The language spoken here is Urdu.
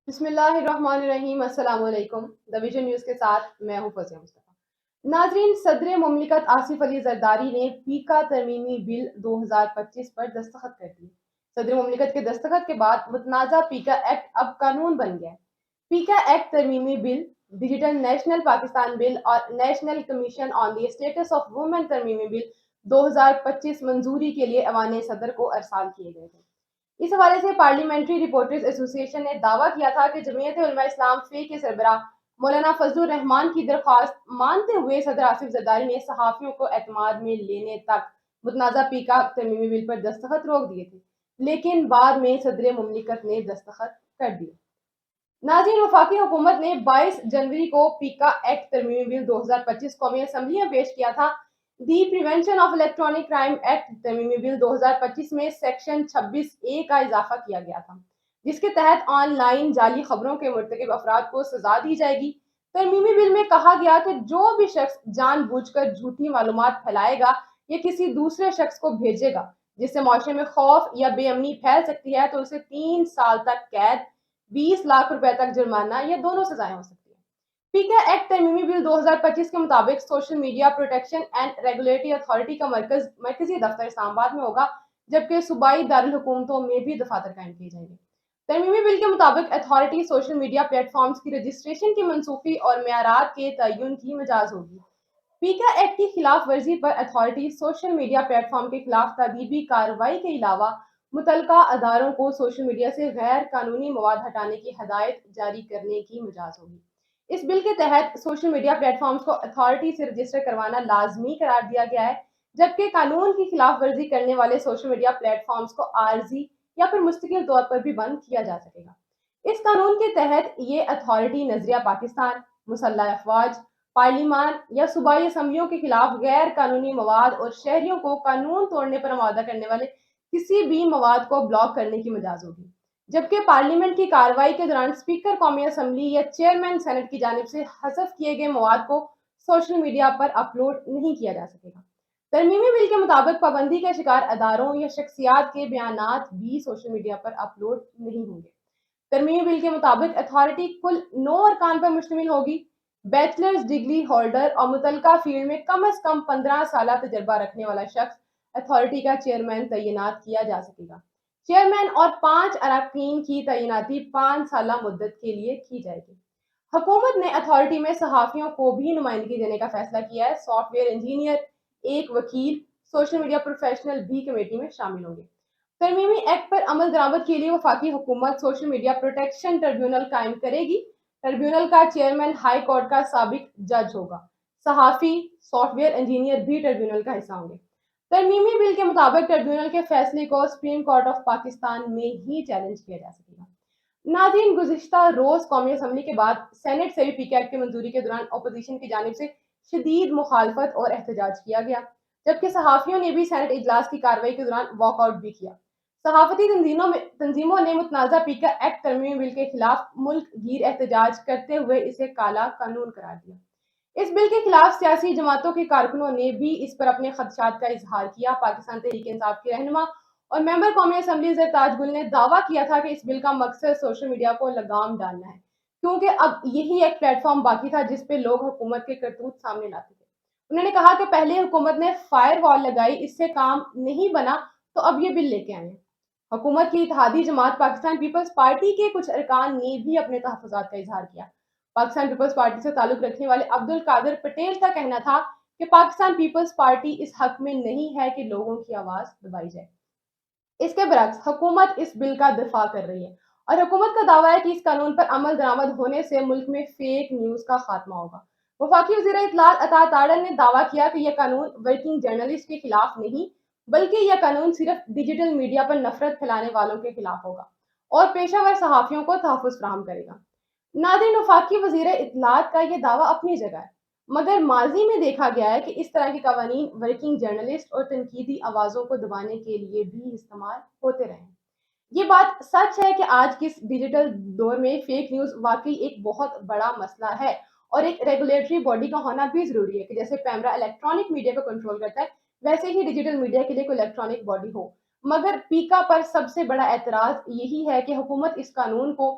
بسم اللہ الرحمن الرحیم، السلام علیکم۔ دا ویژن نیوز کے ساتھ میں ہوں فضیہ مصطفیٰ۔ ناظرین، صدر مملکت آصف علی زرداری نے پیکا ترمیمی بل 2025 پر دستخط کر دیے۔ صدر مملکت کے دستخط کے بعد متنازع پیکا ایکٹ اب قانون بن گیا ہے۔ پیکا ایکٹ ترمیمی bill, digital national Pakistan bill اور national commission on the status of women ترمیمی بل 2025 منظوری کے لیے ایوان صدر کو ارسال کیے گئے تھے۔ اس حوالے سے پارلیمنٹری رپورٹرز ایسوسی ایشن نے دعویٰ کیا تھا کہ جمعیت علماء اسلام فی کے سربراہ مولانا فضل الرحمان کی درخواست مانتے ہوئے صدر آصف زرداری نے صحافیوں کو اعتماد میں لینے تک متنازع پیکا ترمیمی بل پر دستخط روک دیے تھے، لیکن بعد میں صدر مملکت نے دستخط کر دیے۔ ناظرین، وفاقی حکومت نے 22 جنوری کو پیکا ایکٹ ترمیمی بل 2025 قومی اسمبلی میں پیش کیا تھا۔ The prevention of electronic crime act ترمیمی بل 2025 میں سیکشن 26A کا اضافہ کیا گیا تھا، جس کے تحت آن لائن جعلی خبروں کے مرتکب افراد کو سزا دی جائے گی۔ ترمیمی بل میں کہا گیا کہ جو بھی شخص جان بوجھ کر جھوٹی معلومات پھیلائے گا یا کسی دوسرے شخص کو بھیجے گا جس سے معاشرے میں خوف یا بے امنی پھیل سکتی ہے، تو اسے 3 سال تک قید، 20 لاکھ روپے تک جرمانہ یا دونوں سزائیں ہو سکتی ہیں۔ پیکا ایکٹ ترمیمی بل 2025 کے مطابق social media protection and regulatory authority کا مرکزی دفتر اسلام آباد میں ہوگا، جبکہ صوبائی دارالحکومتوں میں بھی دفاتر قائم کیے جائیں گے۔ ترمیمی بل کے مطابق authority social media platforms کی رجسٹریشن کی منسوخی اور معیارات کے تعین کی مجاز ہوگی۔ پیکا ایکٹ کی خلاف ورزی پر authority social media platform کے خلاف تادیبی کارروائی کے علاوہ متعلقہ اداروں کو سوشل میڈیا سے غیر قانونی مواد ہٹانے کی ہدایت جاری کرنے کی مجاز ہوگی۔ اس بل کے تحت سوشل میڈیا پلیٹ فارمز کو اتھارٹی سے رجسٹر کروانا لازمی قرار دیا گیا ہے، جبکہ قانون کی خلاف ورزی کرنے والے سوشل میڈیا پلیٹ فارمز کو عارضی یا پھر مستقل طور پر بھی بند کیا جا سکے گا۔ اس قانون کے تحت یہ اتھارٹی نظریہ پاکستان، مسلح افواج، پارلیمان یا صوبائی اسمبلیوں کے خلاف غیر قانونی مواد اور شہریوں کو قانون توڑنے پر آمادہ کرنے والے کسی بھی مواد کو بلاک کرنے کی مجاز ہوگی، جبکہ پارلیمنٹ کی کارروائی کے دوران اسپیکر قومی اسمبلی یا چیئرمین سینٹ کی جانب سے حذف کیے گئے مواد کو سوشل میڈیا پر اپلوڈ نہیں کیا جا سکے گا۔ ترمیمی بل کے مطابق پابندی کا شکار اداروں یا شخصیات کے بیانات بھی سوشل میڈیا پر اپلوڈ نہیں ہوں گے۔ ترمیمی بل کے مطابق اتھارٹی کل 9 ارکان پر مشتمل ہوگی۔ بیچلرز ڈگری ہولڈر اور متعلقہ فیلڈ میں کم از کم 15 سالہ تجربہ رکھنے والا شخص اتھارٹی کا چیئرمین تعینات کیا جا سکے گا۔ چیئرمین اور 5 اراکین کی تعیناتی 5 سالہ مدت کے لیے کی جائے گی۔ حکومت نے اتھارٹی میں صحافیوں کو بھی نمائندگی دینے کا فیصلہ کیا ہے۔ سافٹ ویئر انجینئر، ایک وکیل، سوشل میڈیا پروفیشنل بھی کمیٹی میں شامل ہوں گے۔ ترمیمی ایکٹ پر عمل درآمد کے لیے وفاقی حکومت سوشل میڈیا پروٹیکشن ٹریبیونل قائم کرے گی۔ ٹریبیونل کا چیئرمین ہائی کورٹ کا سابق جج ہوگا۔ صحافی، سافٹ ویئر انجینئر بھی ٹریبیونل کا حصہ ہوں گے۔ ترمیمی بل کے مطابق ٹریبیونل کے فیصلے کو سپریم کورٹ آف پاکستان میں ہی چیلنج کیا جا سکے گا۔ ناظرین، گزشتہ روز قومی اسمبلی کے بعد سینٹ سے بھی پیکا ایکٹ کی منظوری کے دوران اپوزیشن کی جانب سے شدید مخالفت اور احتجاج کیا گیا، جبکہ صحافیوں نے بھی سینٹ اجلاس کی کارروائی کے دوران واک آؤٹ بھی کیا۔ صحافتی تنظیموں نے متنازع پیکا ایکٹ ترمیمی بل کے خلاف ملک گیر احتجاج کرتے ہوئے اسے کالا قانون قرار دیا۔ اس بل کے خلاف سیاسی جماعتوں کے کارکنوں نے بھی اس پر اپنے خدشات کا اظہار کیا۔ پاکستان تحریک انصاف کے رہنما اور ممبر قومی اسمبلی زرتاج گل نے دعویٰ کیا تھا کہ اس بل کا مقصد سوشل میڈیا کو لگام ڈالنا ہے، کیونکہ اب یہی ایک پلیٹ فارم باقی تھا جس پہ لوگ حکومت کے کرتوت سامنے لاتے تھے۔ انہوں نے کہا کہ پہلے حکومت نے فائر وال لگائی، اس سے کام نہیں بنا، تو اب یہ بل لے کے آئے ہیں۔ حکومت کی اتحادی جماعت پاکستان پیپلز پارٹی کے کچھ ارکان نے بھی اپنے تحفظات کا اظہار کیا۔ پاکستان پیپلز پارٹی سے تعلق رکھنے والے عبدالقادر پٹیل کا کہنا تھا کہ پاکستان پیپلز پارٹی اس حق میں نہیں ہے کہ لوگوں کی آواز دبائی جائے۔ اس کے برعکس حکومت اس بل کا دفاع کر رہی ہے اور حکومت کا دعویٰ ہے کہ اس قانون پر عمل درآمد ہونے سے ملک میں فیک نیوز کا خاتمہ ہوگا۔ وفاقی وزیر اطلاعات عطا تاڑن نے دعویٰ کیا کہ یہ قانون ورکنگ جرنلسٹ کے خلاف نہیں، بلکہ یہ قانون صرف ڈیجیٹل میڈیا پر نفرت پھیلانے والوں کے خلاف ہوگا اور پیشہ ور صحافیوں کو تحفظ فراہم کرے گا۔ ناظرین، وفاقی وزیر اطلاعات کا یہ دعویٰ اپنی جگہ ہے، مگر ماضی میں دیکھا گیا ہے کہ اس طرح کے قوانین ورکنگ جرنلسٹ اور تنقیدی آوازوں کو دبانے کے لیے بھی استعمال ہوتے رہے ہیں۔ یہ بات سچ ہے کہ آج کے ڈیجیٹل دور میں فیک نیوز واقعی ایک بہت بڑا مسئلہ ہے اور ایک ریگولیٹری باڈی کا ہونا بھی ضروری ہے کہ جیسے پیمرا الیکٹرانک میڈیا کو کنٹرول کرتا ہے، ویسے ہی ڈیجیٹل میڈیا کے لیے کوئی الیکٹرانک باڈی ہو۔ مگر پیکا پر سب سے بڑا اعتراض یہی ہے کہ حکومت اس قانون کو